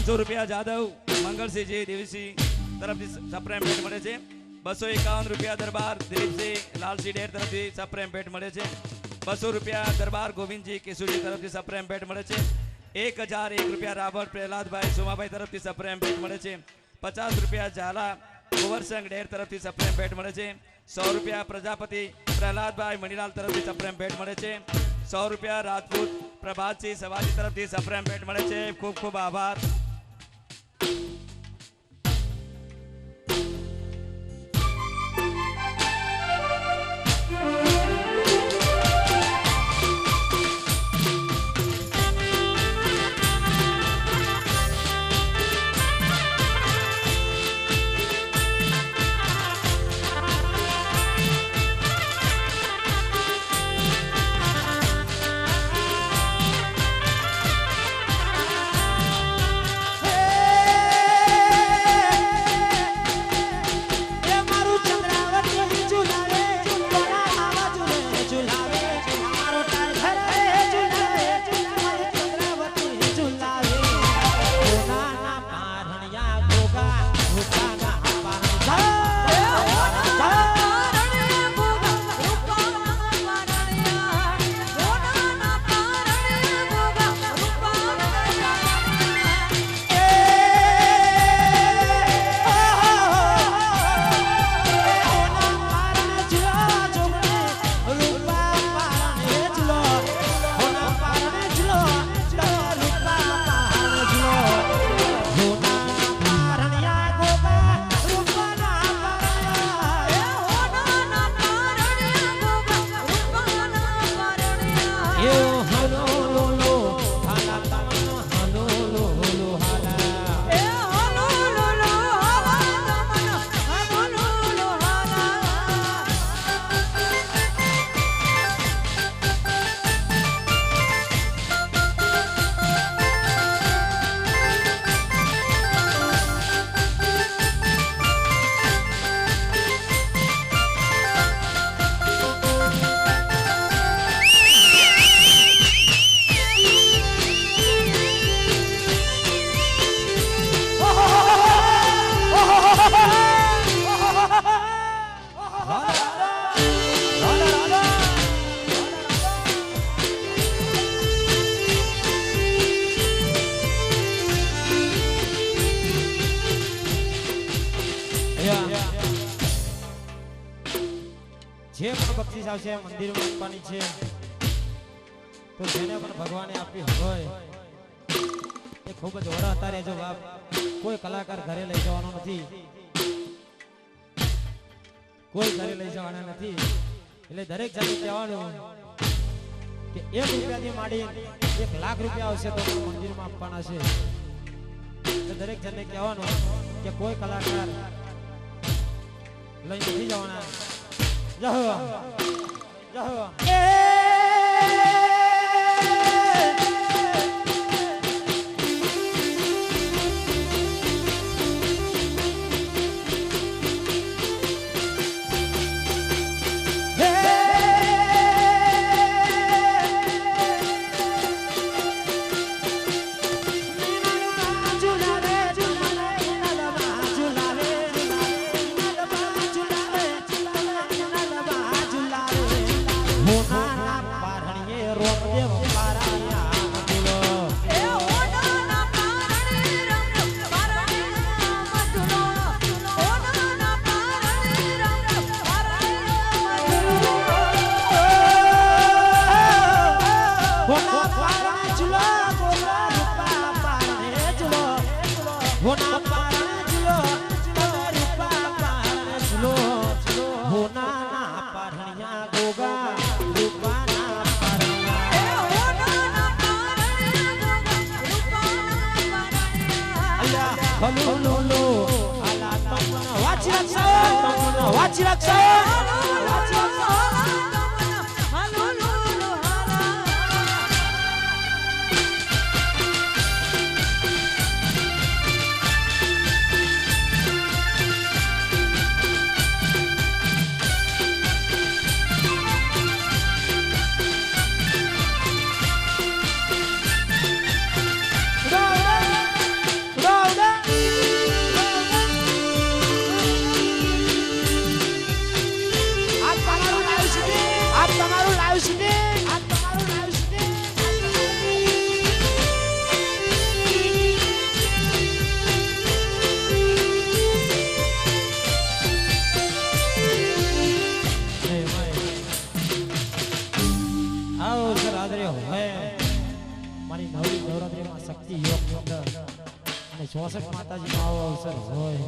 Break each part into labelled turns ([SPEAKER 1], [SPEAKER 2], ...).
[SPEAKER 1] 500 રૂપિયા જાદવ મંગળસિંહજી દેવીસિંહ તરફથી સપ્રેમ ભેટ મળે છે. 251 રૂપિયા દરબાર દિલીપસિંહ લાલસિંહ ડેર તરફથી સપ્રેમ ભેટ મળે છે. 200 રૂપિયા દરબાર ગોવિંદજી કેશુજી તરફથી સપ્રેમ ભેટ મળે છે. 1001 રૂપિયા રાવળ પ્રહલાદભાઈ સોમાભાઈ તરફથી સપ્રેમ ભેટ મળે છે. 50 રૂપિયા ઝાલા ગોવરસંગ ડેર તરફથી સપ્રેમ ભેટ મળે છે. 100 રૂપિયા પ્રજાપતિ પ્રહલાદભાઈ મણીલાલ તરફથી સપ્રેમ ભેટ મળે છે. 100 રૂપિયા રાજપૂત પ્રભાતસિંહ સવાજી તરફથી સપ્રેમ ભેટ મળે છે. ખૂબ ખૂબ આભાર.
[SPEAKER 2] જે પણ બક્ષિસ આવશે મંદિરમાં આપવાની છે તો જેને પણ ભગવાને આપી હોય એ ખૂબ જ વરહતા રહેજો બાપ. કોઈ કલાકાર ઘરે લઈ જવાનો નથી, કોઈ ઘરે લઈ જવાના નથી. એટલે દરેક જણે કહેવાનું કે 1 રૂપિયાથી માંડી 1 લાખ રૂપિયા આવશે તો પણ મંદિરમાં આપવાના છે. એટલે દરેક જણને કહેવાનું કે કોઈ કલાકાર લઈ નથી જવાના. જહો જહો વાચી રાખશો. મારી નવરી નવરાત્રીમાં શક્તિ યોગ મંડળ અને 64 માતાજીનો આવો અવસર હોય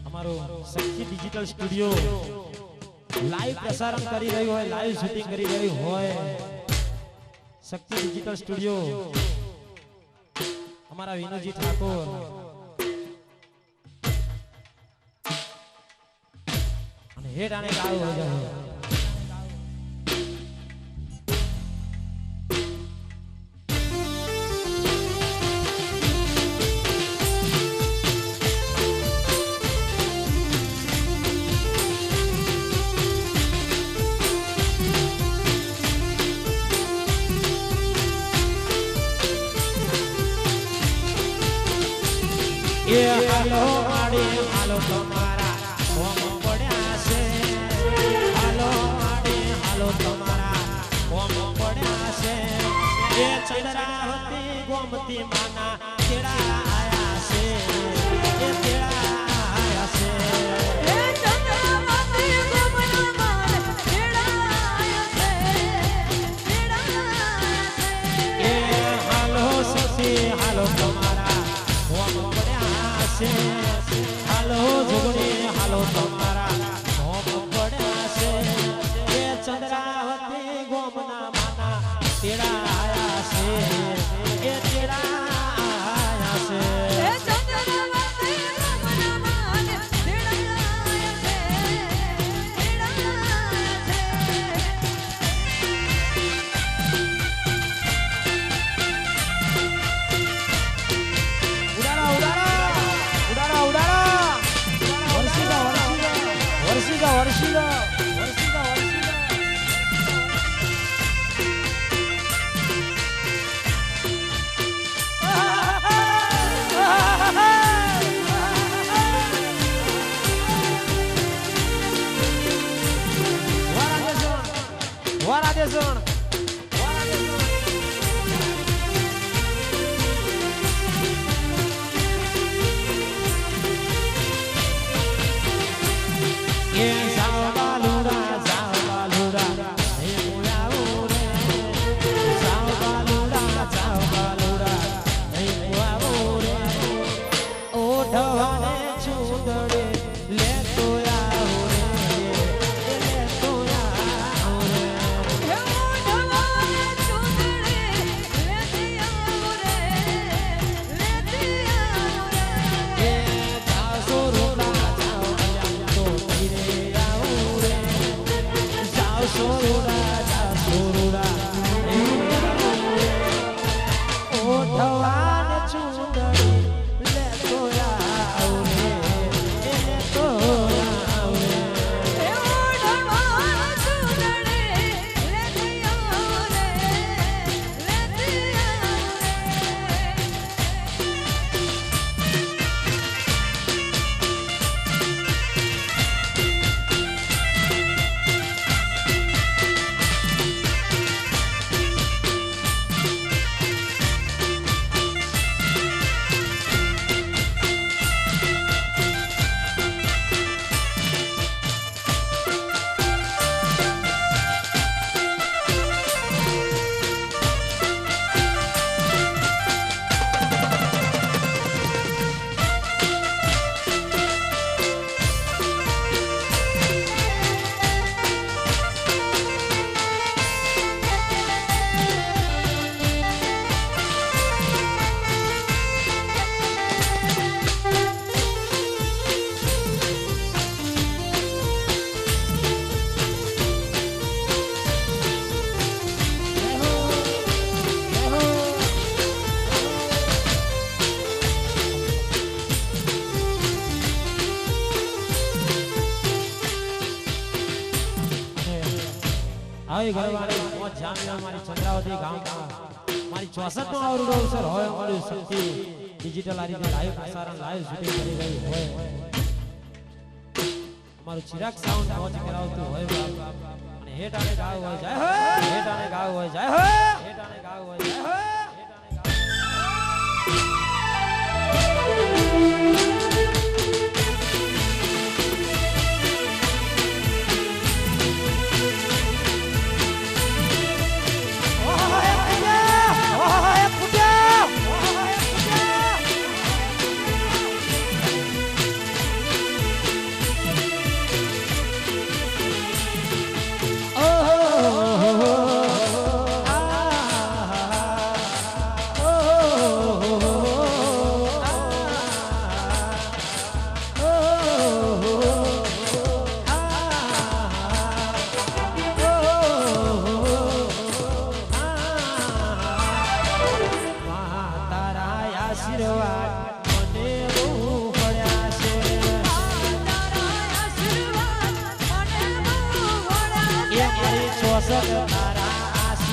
[SPEAKER 2] અમારો શક્તિ ડિજિટલ સ્ટુડિયો લાઈવ પ્રસારણ કરી રહ્યું હોય લાઈવ શૂટિંગ કરી રહ્યું હોય શક્તિ ડિજિટલ સ્ટુડિયો અમારા વિનોદજી ઠાકોર અને હેડ આને ગાવ હો જાય હાલો માડી હાલો તમારા ઓમ પડ્યા છે હાલો માડી હાલો તમારા ઓમ પડ્યા છે એ ચંદ્રાવતી ગોમતી માના તેડા આયા છે એ તેડા આયા છે
[SPEAKER 3] એ ચંદ્રાવતી ગોમતી માના તેડા આયા છે તેડા આયા છે
[SPEAKER 2] એ હાલો સતી હાલો તમારા ઓમ હાલો જોગણી હાલો તમારા હોમ પડ્યા છે એ ચંદ્રાવતી ગોમના માના તેડા આયા છે એ તેડા આયા છે
[SPEAKER 3] એ ચંદ્રાવતી ગોમના માના તેડા આયા છે તેડા આયા છે
[SPEAKER 2] આવી ઘરવાળી મોજ જામ્યા મારી ચંદ્રાવતી ગામમાં મારી 64 નો આવડો અવસર હોય અમારી શક્તિ ડિજિટલ આ રીતે લાઈવ પ્રસારણ લાઈવ શૂટિંગ કરી રહી હોય અમારું ચિરાગ સાઉન્ડ મોજ કરાવતું હોય અને હેટાને ગાવ હોય જાય હો હેટાને ગાવ હોય જાય હો હેટાને ગાવ હોય જાય હો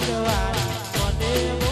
[SPEAKER 2] આશીર્વાદ મને